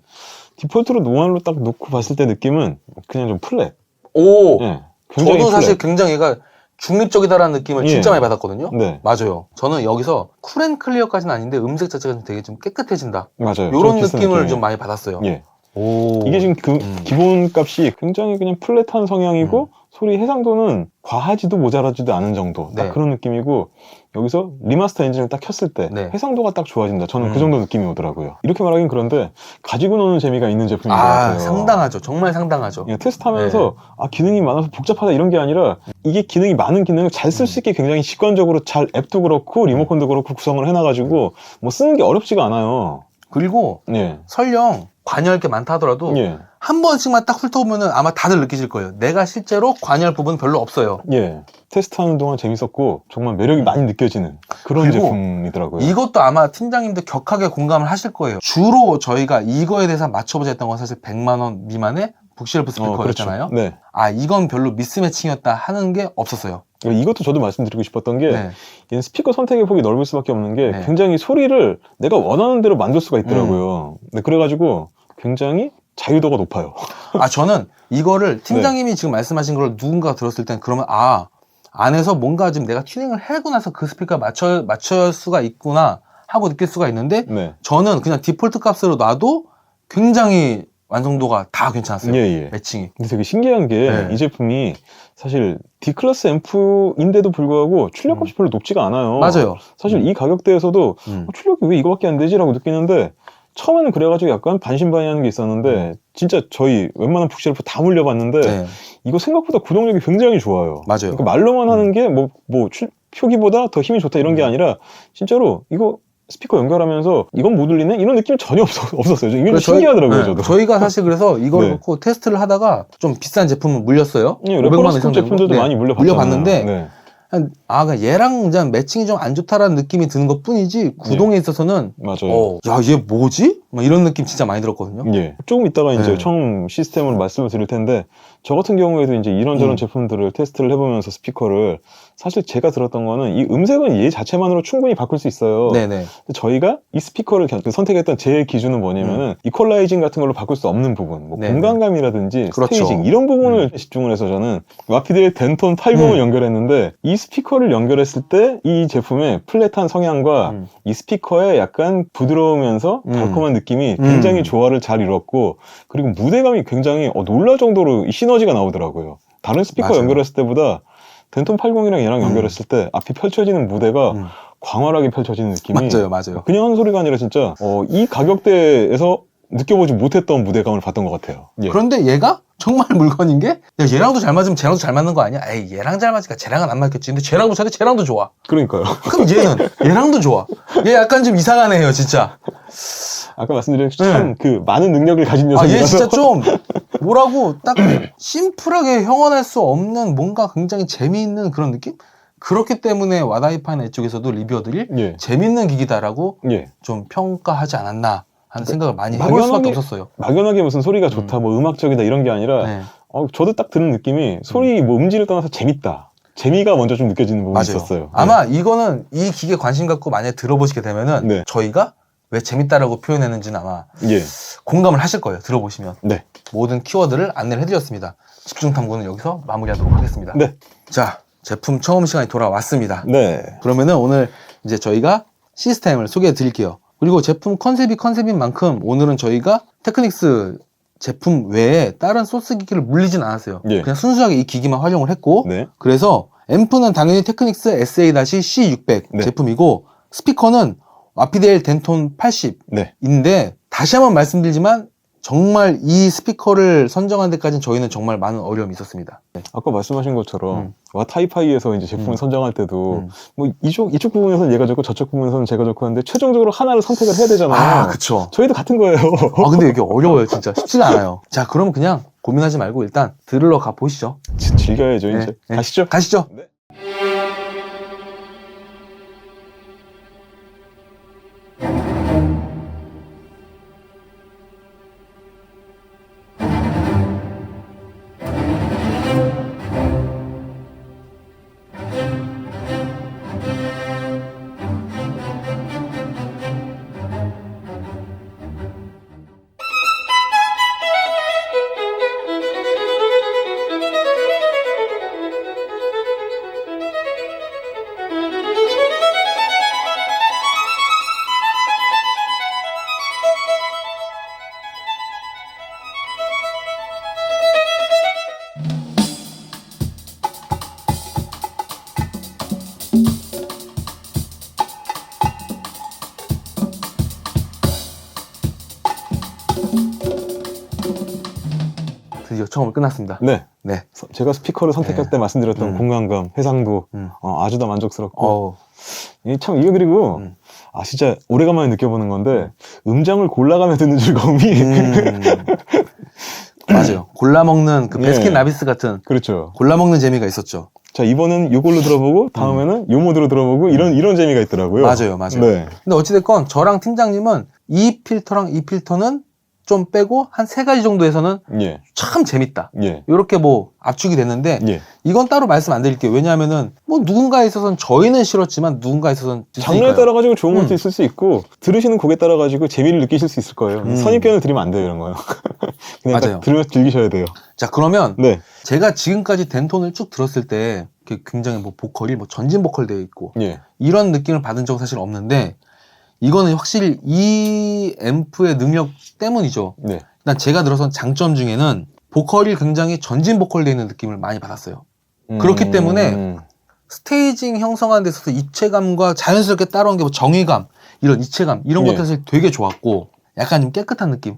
디폴트로 노멀로 딱 놓고 봤을 때 느낌은 그냥 좀 플랫. 오! 예. 굉장히 저도 사실 플랫. 굉장히 얘가 중립적이다라는 느낌을 예. 진짜 많이 받았거든요. 네. 맞아요. 저는 여기서 쿨앤클리어까지는 아닌데 음색 자체가 좀 되게 좀 깨끗해진다. 맞아요. 이런 비슷한 느낌을 느낌이에요. 좀 많이 받았어요. 예. 오. 이게 지금 기본 값이 굉장히 그냥 플랫한 성향이고 소리 해상도는 과하지도 모자라지도 않은 정도 딱 네. 그런 느낌이고 여기서 리마스터 엔진을 딱 켰을 때 네. 해상도가 딱 좋아진다. 저는 그 정도 느낌이 오더라고요. 이렇게 말하긴 그런데 가지고 노는 재미가 있는 제품인 것 같아요. 상당하죠. 정말 상당하죠. 그냥 테스트하면서 기능이 많아서 복잡하다 이런 게 아니라 이게 기능이 많은 기능을 잘 쓸 수 있게 굉장히 직관적으로 잘 앱도 그렇고 리모컨도 그렇고 구성을 해놔가지고 뭐 쓰는 게 어렵지가 않아요. 그리고 예. 설령 관여할 게 많다 하더라도 예. 한 번씩만 딱 훑어보면 아마 다들 느끼실 거예요. 내가 실제로 관여할 부분 별로 없어요. 예. 테스트하는 동안 재밌었고 정말 매력이 많이 느껴지는 그런 그리고 제품이더라고요. 이것도 아마 팀장님도 격하게 공감을 하실 거예요. 주로 저희가 이거에 대해서 맞춰보자 했던 건 사실 100만 원 미만의 북쉘프 스피커였잖아요. 그렇죠. 네. 이건 별로 미스매칭이었다 하는 게 없었어요. 이것도 저도 말씀드리고 싶었던 게 네. 얘는 스피커 선택의 폭이 넓을 수밖에 없는 게 네. 굉장히 소리를 내가 원하는 대로 만들 수가 있더라고요. 네, 그래가지고 굉장히 자유도가 높아요. 저는 이거를 팀장님이 지금 말씀하신 걸 누군가가 들었을 땐 그러면 안에서 뭔가 지금 내가 튜닝을 해고 나서 그 스피커 맞출 수가 있구나 하고 느낄 수가 있는데 네. 저는 그냥 디폴트 값으로 놔도 굉장히 완성도가 다 괜찮았어요. 예. 매칭이. 근데 되게 신기한 게 이 제품이 사실 D클래스 앰프인데도 불구하고 출력값이 별로 높지가 않아요. 맞아요. 사실 이 가격대에서도 출력이 왜 이거밖에 안 되지라고 느끼는데 처음에는 그래가지고 약간 반신반의하는 게 있었는데 진짜 저희 웬만한 북쉘프 다 물려봤는데 네. 이거 생각보다 구동력이 굉장히 좋아요. 맞아요. 그러니까 말로만 하는 게 표기보다 더 힘이 좋다 이런 게 아니라 진짜로 이거 스피커 연결하면서 이건 못 울리네? 이런 느낌 전혀 없었어요. 이게 좀 신기하더라고요, 저도. 저희가 사실 그래서 이걸 네. 놓고 테스트를 하다가 좀 비싼 제품을 물렸어요. 예, 500만 원 레퍼런스 이상 제품들도 되는 거. 많이 물려봤잖아요. 물려봤는데 네. 그냥 얘랑 그냥 매칭이 좀 안 좋다라는 느낌이 드는 것 뿐이지 구동에 있어서는 맞아요. 야, 얘 뭐지? 막 이런 느낌 진짜 많이 들었거든요. 예. 조금 이따가 이제 네. 처음 시스템으로 말씀을 드릴 텐데 저 같은 경우에도 이제 이런저런 제품들을 테스트를 해보면서 스피커를 사실 제가 들었던 거는 이 음색은 얘 자체만으로 충분히 바꿀 수 있어요. 네네. 근데 저희가 이 스피커를 선택했던 제 기준은 뭐냐면은 이퀄라이징 같은 걸로 바꿀 수 없는 부분, 뭐 네네. 공간감이라든지 그렇죠. 스테이징 이런 부분을 집중을 해서 저는 와피드의 덴톤 80을 연결했는데 이 스피커를 연결했을 때 이 제품의 플랫한 성향과 이 스피커의 약간 부드러우면서 달콤한 느낌이 굉장히 조화를 잘 이뤘고 그리고 무대감이 굉장히 놀랄 정도로 이 시너지가 나오더라고요. 다른 스피커 맞아요. 연결했을 때보다 덴톤 80이랑 얘랑 연결했을 때 앞이 펼쳐지는 무대가 광활하게 펼쳐지는 느낌이 맞아요. 그냥 한 소리가 아니라 진짜 이 가격대에서 느껴보지 못했던 무대감을 봤던 것 같아요. 예. 그런데 얘가 정말 물건인 게 야, 얘랑도 잘 맞으면 쟤랑도 잘 맞는 거 아니야? 에이, 얘랑 잘 맞으니까 쟤랑은 안 맞겠지. 근데 쟤랑도 잘해, 쟤랑도 좋아. 그러니까요. 그럼 얘랑도 좋아. 얘 약간 좀 이상한 애예요, 진짜. 아까 말씀드렸듯이 참 그 많은 능력을 가진 얘 녀석이라서 진짜 좀 뭐라고 딱 심플하게 형언할 수 없는 뭔가 굉장히 재미있는 그런 느낌? 그렇기 때문에 와다이파이나 이쪽에서도 리뷰어들이 예. 재밌는 기기다라고 예. 좀 평가하지 않았나 하는 생각을 많이 해볼 수밖에 없었어요. 막연하게 무슨 소리가 좋다, 뭐 음악적이다 이런 게 아니라 네. 저도 딱 들은 느낌이 소리 뭐 음질을 떠나서 재밌다. 재미가 먼저 좀 느껴지는 부분이 맞아요. 있었어요. 아마 이거는 이 기계 관심 갖고 만약에 들어보시게 되면은 네. 저희가 왜 재밌다라고 표현했는지는 아마 예. 공감을 하실 거예요. 들어보시면. 네. 모든 키워드를 안내를 해드렸습니다. 집중 탐구는 여기서 마무리하도록 하겠습니다. 네. 자, 제품 처음 시간이 돌아왔습니다. 네. 그러면은 오늘 이제 저희가 시스템을 소개해 드릴게요. 그리고 제품 컨셉인 만큼 오늘은 저희가 테크닉스 제품 외에 다른 소스 기기를 물리진 않았어요. 예. 그냥 순수하게 이 기기만 활용을 했고, 네. 그래서 앰프는 당연히 테크닉스 SA-C600 네. 제품이고, 스피커는 와피데일 덴톤 80인데, 네. 다시 한번 말씀드리지만 정말 이 스피커를 선정한 데까지는 저희는 정말 많은 어려움이 있었습니다. 네. 아까 말씀하신 것처럼 와타이파이에서 이제 제품을 선정할 때도 음. 뭐 이쪽 부분에서는 얘가 좋고 저쪽 부분에서는 제가 좋고 하는데 최종적으로 하나를 선택을 해야 되잖아요. 아, 그쵸. 저희도 같은 거예요. 근데 이게 어려워요, 진짜. 쉽지가 않아요. 자, 그럼 그냥 고민하지 말고 일단 들으러 가 보시죠. 즐겨야죠, 네, 이제. 네. 가시죠. 가시죠. 네. 드디어 처음으로 끝났습니다. 네. 네. 제가 스피커를 선택할 때 말씀드렸던 공간감, 해상도 아주 더 만족스럽고 참 이게 그리고 진짜 오래간만에 느껴보는 건데 음장을 골라가며 듣는 즐거움이 맞아요. 골라 먹는 그 네. 베스킨 라빈스 같은 그렇죠. 골라 먹는 재미가 있었죠. 자, 이번은 요걸로 들어보고 다음에는 요 모드로 들어보고 이런 재미가 있더라고요. 맞아요. 네. 근데 어찌됐건 저랑 팀장님은 이 필터랑 이 필터는 좀 빼고 한 3가지 정도에서는 예. 참 재밌다. 예. 이렇게 뭐 압축이 됐는데 예. 이건 따로 말씀 안 드릴게요. 왜냐하면은 뭐 누군가에 있어서는 저희는 싫었지만 누군가에 있어서는 장르에 따라 가지고 좋은 것도 있을 수 있고 들으시는 곡에 따라 가지고 재미를 느끼실 수 있을 거예요. 선입견을 드리면 안 돼요, 이런 거요. 그냥 맞아요. 딱 들으면서 즐기셔야 돼요. 자, 그러면 네. 제가 지금까지 덴톤을 쭉 들었을 때 굉장히 뭐 보컬이 뭐 전진 보컬 되어 있고 예. 이런 느낌을 받은 적은 사실 없는데 이거는 확실히 이 앰프의 능력 때문이죠. 네. 일단 제가 들어선 장점 중에는 보컬이 굉장히 전진 보컬 되어 있는 느낌을 많이 받았어요. 그렇기 때문에 스테이징 형성하는 데 있어서 입체감과 자연스럽게 따라온 게 뭐 정의감, 이런 입체감, 이런 예. 것들 사실 되게 좋았고 약간 좀 깨끗한 느낌,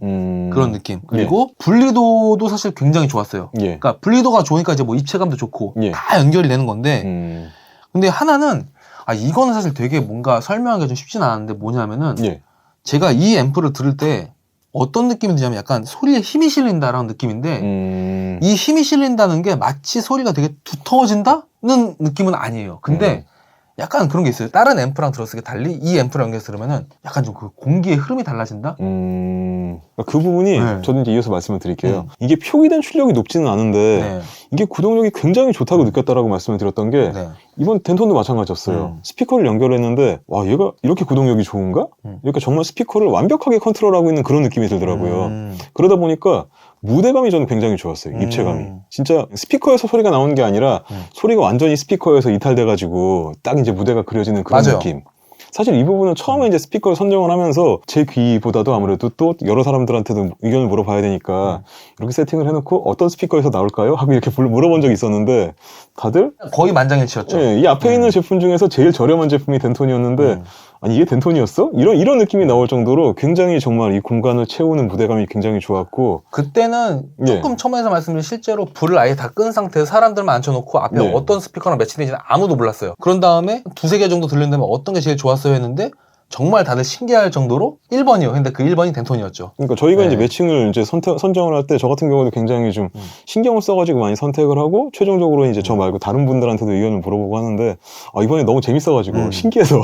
그런 느낌. 그리고 분리도도 사실 굉장히 좋았어요. 예. 그러니까 분리도가 좋으니까 이제 뭐 입체감도 좋고 예. 다 연결이 되는 건데 근데 하나는 이거는 사실 되게 뭔가 설명하기가 좀 쉽진 않았는데 뭐냐면은 예. 제가 이 앰프를 들을 때 어떤 느낌이 드냐면 약간 소리에 힘이 실린다라는 느낌인데 이 힘이 실린다는 게 마치 소리가 되게 두터워진다는 느낌은 아니에요. 근데 약간 그런 게 있어요. 다른 앰프랑 들었을 때 달리 이 앰프랑 연결해서 들으면은 약간 좀 그 공기의 흐름이 달라진다? 그 부분이 네. 저도 이제 이어서 말씀을 드릴게요. 이게 표기된 출력이 높지는 않은데 네. 이게 구동력이 굉장히 좋다고 느꼈다라고 말씀을 드렸던 게 네. 이번 덴톤도 마찬가지였어요. 스피커를 연결했는데 와 얘가 이렇게 구동력이 좋은가? 이렇게 정말 스피커를 완벽하게 컨트롤하고 있는 그런 느낌이 들더라고요. 그러다 보니까 무대감이 저는 굉장히 좋았어요. 입체감이. 진짜 스피커에서 소리가 나오는 게 아니라 소리가 완전히 스피커에서 이탈돼가지고 딱 이제 무대가 그려지는 그런 맞아요. 느낌. 사실 이 부분은 처음에 이제 스피커를 선정을 하면서 제 귀보다도 아무래도 또 여러 사람들한테도 의견을 물어봐야 되니까 이렇게 세팅을 해놓고 어떤 스피커에서 나올까요? 하고 이렇게 물어본 적이 있었는데 다들 거의 만장일치였죠. 이 앞에 있는 제품 중에서 제일 저렴한 제품이 덴톤이었는데 아니 이게 덴톤이었어? 이런 느낌이 나올 정도로 굉장히 정말 이 공간을 채우는 무대감이 굉장히 좋았고 그때는 조금 처음에서 말씀드린 실제로 불을 아예 다 끈 상태에서 사람들만 앉혀놓고 앞에 네. 어떤 스피커랑 매치되는지는 아무도 몰랐어요. 그런 다음에 2-3개 정도 들린 다음에 어떤 게 제일 좋았어요 했는데 정말 다들 신기할 정도로 1번이요. 근데 그 1번이 덴톤이었죠. 그러니까 저희가 네. 이제 매칭을 이제 선정을 할 때 저 같은 경우도 굉장히 좀 신경을 써가지고 많이 선택을 하고 최종적으로 이제 저 말고 다른 분들한테도 의견을 물어보고 하는데 이번에 너무 재밌어가지고 신기해서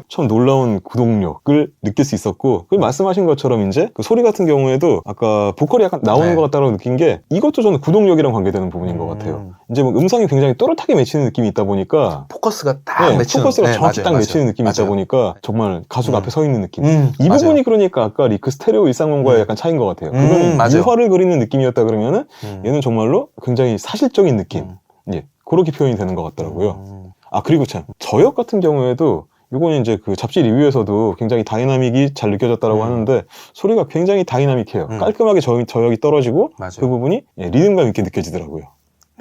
참 놀라운 구동력을 느낄 수 있었고 그 말씀하신 것처럼 이제 그 소리 같은 경우에도 아까 보컬이 약간 나오는 네. 것 같다고 느낀 게 이것도 저는 구동력이랑 관계되는 부분인 것 같아요. 이제 뭐 음성이 굉장히 또렷하게 맺히는 느낌이 있다 보니까 포커스가 딱 맺히는 포커스가 정확히 딱 맺히는 느낌이 있다 맞아요. 보니까 정말 가수가 앞에 서 있는 느낌. 이 맞아요. 부분이 그러니까 아까 리크 스테레오 일상론과의 약간 차이인 것 같아요. 그건 맞아요. 유화를 그리는 느낌이었다 그러면은 얘는 정말로 굉장히 사실적인 느낌. 예. 그렇게 표현이 되는 것 같더라고요. 아, 그리고 참 저역 같은 경우에도 이거는 이제 그 잡지 리뷰에서도 굉장히 다이나믹이 잘 느껴졌다고 하는데 소리가 굉장히 다이나믹해요. 깔끔하게 저역이 떨어지고 맞아요. 그 부분이 리듬감 있게 느껴지더라고요.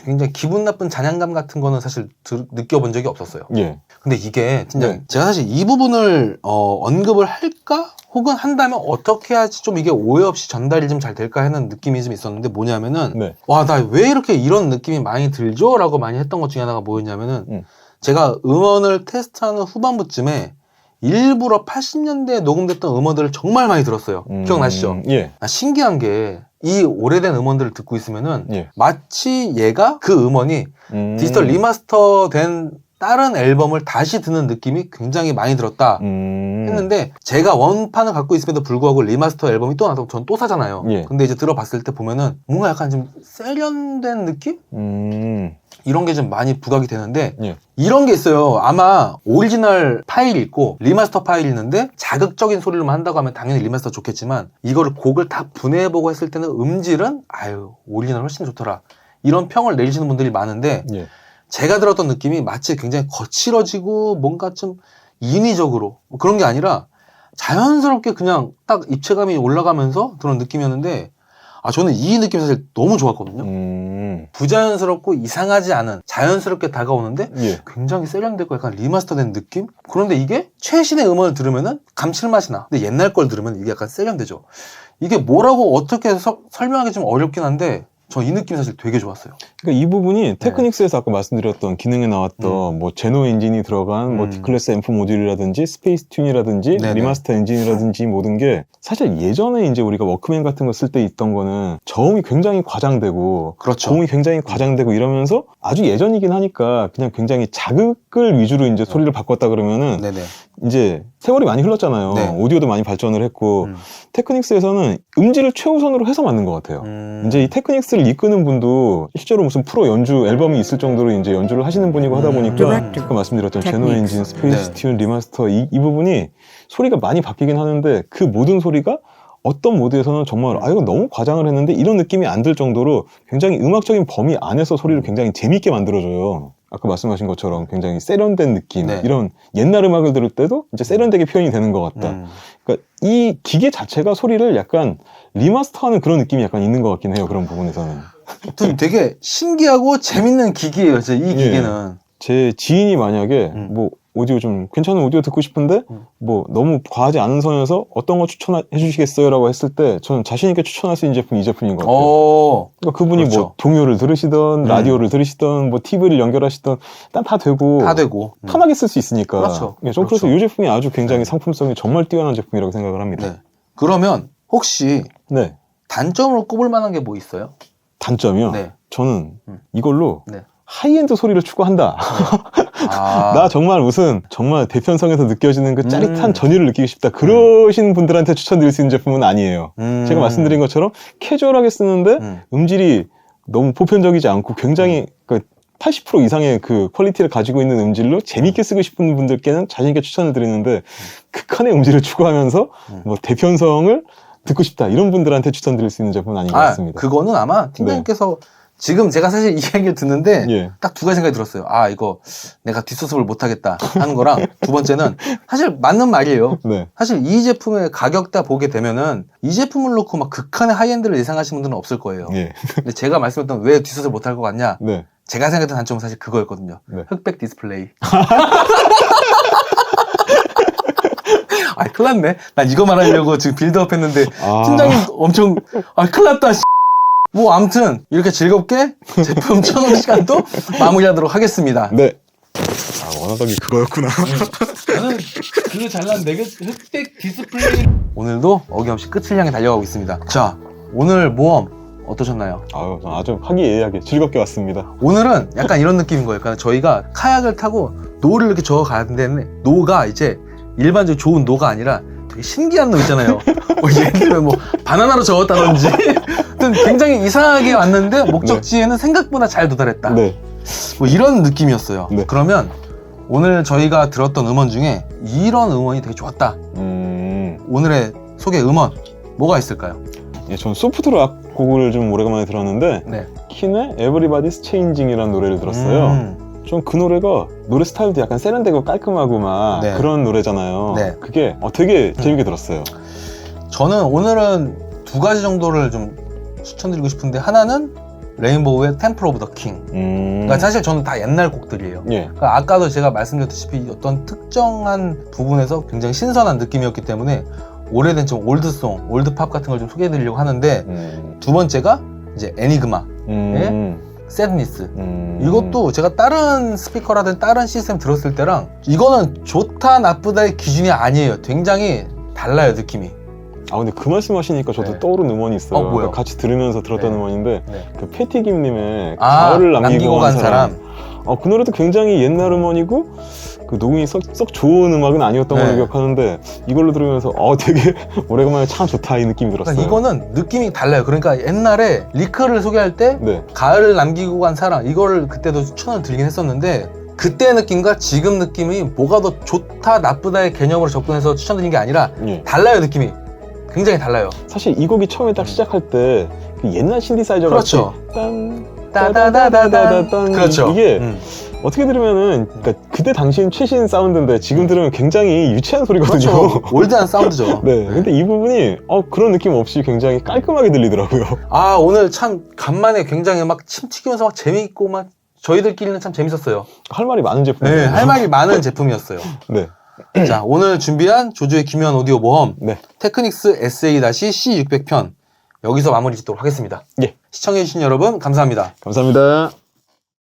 굉장히 기분 나쁜 잔향감 같은 거는 사실 느껴본 적이 없었어요. 예. 근데 이게 진짜 네. 제가 사실 이 부분을 언급을 할까? 혹은 한다면 어떻게 해야지 좀 이게 오해 없이 전달이 좀 잘 될까 하는 느낌이 좀 있었는데 뭐냐면은 네. 와, 나 왜 이렇게 이런 느낌이 많이 들죠? 라고 많이 했던 것 중에 하나가 뭐였냐면은 제가 음원을 테스트하는 후반부쯤에 일부러 80년대에 녹음됐던 음원들을 정말 많이 들었어요. 기억나시죠? 예. 신기한 게 이 오래된 음원들을 듣고 있으면은 예. 마치 얘가 그 음원이 디지털 리마스터 된 다른 앨범을 다시 듣는 느낌이 굉장히 많이 들었다 했는데 제가 원판을 갖고 있음에도 불구하고 리마스터 앨범이 또 나서 전 또 사잖아요. 예. 근데 이제 들어봤을 때 보면은 뭔가 약간 좀 세련된 느낌? 이런 게 좀 많이 부각이 되는데 예. 이런 게 있어요. 아마 오리지널 파일이 있고 리마스터 파일이 있는데 자극적인 소리로만 한다고 하면 당연히 리마스터 좋겠지만 이거를 곡을 다 분해해보고 했을 때는 음질은 아유 오리지널 훨씬 좋더라 이런 평을 내리시는 분들이 많은데 예. 제가 들었던 느낌이 마치 굉장히 거칠어지고 뭔가 좀 인위적으로 뭐 그런 게 아니라 자연스럽게 그냥 딱 입체감이 올라가면서 그런 느낌이었는데 아 저는 이 느낌이 사실 너무 좋았거든요. 부자연스럽고 이상하지 않은 자연스럽게 다가오는데 예. 굉장히 세련되고 약간 리마스터된 느낌? 그런데 이게 최신의 음원을 들으면은 감칠맛이 나. 근데 옛날 걸 들으면 이게 약간 세련되죠. 이게 뭐라고 어떻게 설명하기 좀 어렵긴 한데 저 이 느낌이 사실 되게 좋았어요. 그러니까 이 부분이 테크닉스에서 아까 말씀드렸던 기능에 나왔던 뭐 제노 엔진이 들어간 뭐 D클래스 앰프 모듈이라든지 스페이스 튠이라든지 네네. 리마스터 엔진이라든지 모든 게 사실 예전에 이제 우리가 워크맨 같은 거 쓸 때 있던 거는 저음이 굉장히 과장되고 그렇죠. 고음이 굉장히 과장되고 이러면서 아주 예전이긴 하니까 그냥 굉장히 자극을 위주로 이제 소리를 바꿨다 그러면은 네네. 이제 세월이 많이 흘렀잖아요. 네. 오디오도 많이 발전을 했고 테크닉스에서는 음질을 최우선으로 해서 만든 것 같아요. 이제 이 테크닉스를 이끄는 분도 실제로 무슨 프로 연주 앨범이 있을 정도로 이제 연주를 하시는 분이고 하다 보니까 아까 말씀드렸던 제노 엔진, 스페이스 튠, 리마스터 이 부분이 소리가 많이 바뀌긴 하는데 그 모든 소리가 어떤 모드에서는 정말 아 이거 너무 과장을 했는데 이런 느낌이 안 들 정도로 굉장히 음악적인 범위 안에서 소리를 굉장히 재밌게 만들어줘요. 아까 말씀하신 것처럼 굉장히 세련된 느낌 네. 이런 옛날 음악을 들을 때도 이제 세련되게 표현이 되는 것 같다. 그러니까 이 기계 자체가 소리를 약간 리마스터하는 그런 느낌이 약간 있는 것 같긴 해요. 그런 부분에서는. 하여튼 되게 신기하고 재밌는 기기예요. 진짜 이 기계는. 제 지인이 만약에 뭐 오디오 좀 괜찮은 오디오 듣고 싶은데 뭐 너무 과하지 않은 선에서 어떤 거 추천해 주시겠어요? 라고 했을 때 저는 자신 있게 추천할 수 있는 제품이 이 제품인 것 같아요. 그러니까 그분이 그렇죠. 뭐 동요를 들으시던 라디오를 들으시던 뭐 TV를 연결하시던 일단 다 되고 편하게 쓸 수 있으니까 그렇죠. 예, 좀 그래서 이 제품이 아주 굉장히 상품성이 정말 뛰어난 제품이라고 생각을 합니다. 네. 그러면 혹시 네. 단점으로 꼽을 만한 게 뭐 있어요? 단점이요? 네. 저는 이걸로 네. 하이엔드 소리를 추구한다. 나 정말 무슨 정말 대편성에서 느껴지는 그 짜릿한 전율을 느끼고 싶다. 그러신 분들한테 추천드릴 수 있는 제품은 아니에요. 제가 말씀드린 것처럼 캐주얼하게 쓰는데 음질이 너무 보편적이지 않고 굉장히 그 80% 이상의 그 퀄리티를 가지고 있는 음질로 재밌게 쓰고 싶은 분들께는 자신있게 추천을 드리는데 극한의 음질을 추구하면서 뭐 대편성을 듣고 싶다. 이런 분들한테 추천드릴 수 있는 제품은 아닌 것 같습니다. 그거는 아마 팀장님께서 지금 제가 사실 이 이야기를 듣는데 예. 딱 두 가지 생각이 들었어요. 아 이거 내가 뒷수습을 못하겠다 하는 거랑 두 번째는 사실 맞는 말이에요. 네. 사실 이 제품의 가격대 보게 되면은 이 제품을 놓고 막 극한의 하이엔드를 예상하시는 분들은 없을 거예요. 예. 근데 제가 말씀했던 왜 뒷수습을 못할 것 같냐? 네. 제가 생각했던 단점은 사실 그거였거든요. 네. 흑백 디스플레이. 아, 큰일 났네. 난 이거 말하려고 지금 빌드업 했는데 팀장님 엄청 큰일 났다. 뭐 아무튼 이렇게 즐겁게 제품 청음 시간도 마무리하도록 하겠습니다. 네. 원하던 게 그거였구나. 나는 그 잘난 내게 흑백 디스플레이. 오늘도 어김없이 끝을 향해 달려가고 있습니다. 자, 오늘 모험 어떠셨나요? 아주 화기애애하게 즐겁게 왔습니다. 오늘은 약간 이런 느낌인 거예요. 그러니까 저희가 카약을 타고 노를 이렇게 저어 가는데 노가 이제 일반적으로 좋은 노가 아니라 되게 신기한 노 있잖아요. 예를 들면 뭐 바나나로 저었다든지 굉장히 이상하게 왔는데 목적지에는 생각보다 잘 도달했다. 네. 뭐 이런 느낌이었어요. 네. 그러면 오늘 저희가 들었던 음원 중에 이런 음원이 되게 좋았다. 오늘의 소개 음원 뭐가 있을까요? 예, 전 소프트락 곡을 좀 오래간만에 들었는데 네. 킨의 Everybody's Changing이라는 노래를 들었어요. 좀 그 노래가 노래 스타일도 약간 세련되고 깔끔하고 막 네. 그런 노래잖아요. 네. 그게 되게 재밌게 들었어요. 저는 오늘은 두 가지 정도를 좀 추천드리고 싶은데, 하나는 레인보우의 템플 오브 더 킹. 그러니까 사실 저는 다 옛날 곡들이에요. 예. 그러니까 아까도 제가 말씀드렸다시피 어떤 특정한 부분에서 굉장히 신선한 느낌이었기 때문에 오래된 좀 올드송, 올드팝 같은 걸 좀 소개해드리려고 하는데, 두 번째가 이제 애니그마, 새드니스. 이것도 제가 다른 스피커라든 다른 시스템 들었을 때랑 이거는 좋다 나쁘다의 기준이 아니에요. 굉장히 달라요, 느낌이. 아 근데 그 말씀하시니까 저도 네. 떠오른 음원이 있어요. 뭐요? 그러니까 같이 들으면서 들었던 네. 음원인데 네. 그 패티김님의 아, 가을을 남기고 간 사람. 사람. 그 노래도 굉장히 옛날 음원이고 그 녹음이 썩 좋은 음악은 아니었던 네. 걸로 기억하는데 이걸로 들으면서 되게 오래간만에 참 좋다 이 느낌이 들었어요. 그러니까 이거는 느낌이 달라요. 그러니까 옛날에 리크를 소개할 때 네. 가을을 남기고 간 사람, 이거를 그때도 추천을 드리긴 했었는데, 그때 느낌과 지금 느낌이 뭐가 더 좋다 나쁘다의 개념으로 접근해서 추천드린 게 아니라 예. 달라요. 느낌이 굉장히 달라요. 사실 이 곡이 처음에 딱 시작할 때 그 옛날 신디사이저 그렇죠. 같이 따다다다다단. 그렇죠. 이게 어떻게 들으면은 그러니까 그때 당시엔 최신 사운드인데 지금 들으면 굉장히 유치한 소리거든요. 그렇죠. 올드한 사운드죠. 네. 근데 이 부분이 그런 느낌 없이 굉장히 깔끔하게 들리더라고요. 아, 오늘 참 간만에 굉장히 막 침 튀기면서 막 재미있고 막 저희들끼리는 참 재밌었어요. 할 말이 많은 제품이에요. 네, 할 말이 많은 제품이었어요. 네. 자, 오늘 준비한 조조의 기묘한 오디오 모험, 네. 테크닉스 SA-C600편 여기서 마무리 짓도록 하겠습니다. 예. 시청해주신 여러분 감사합니다. 감사합니다.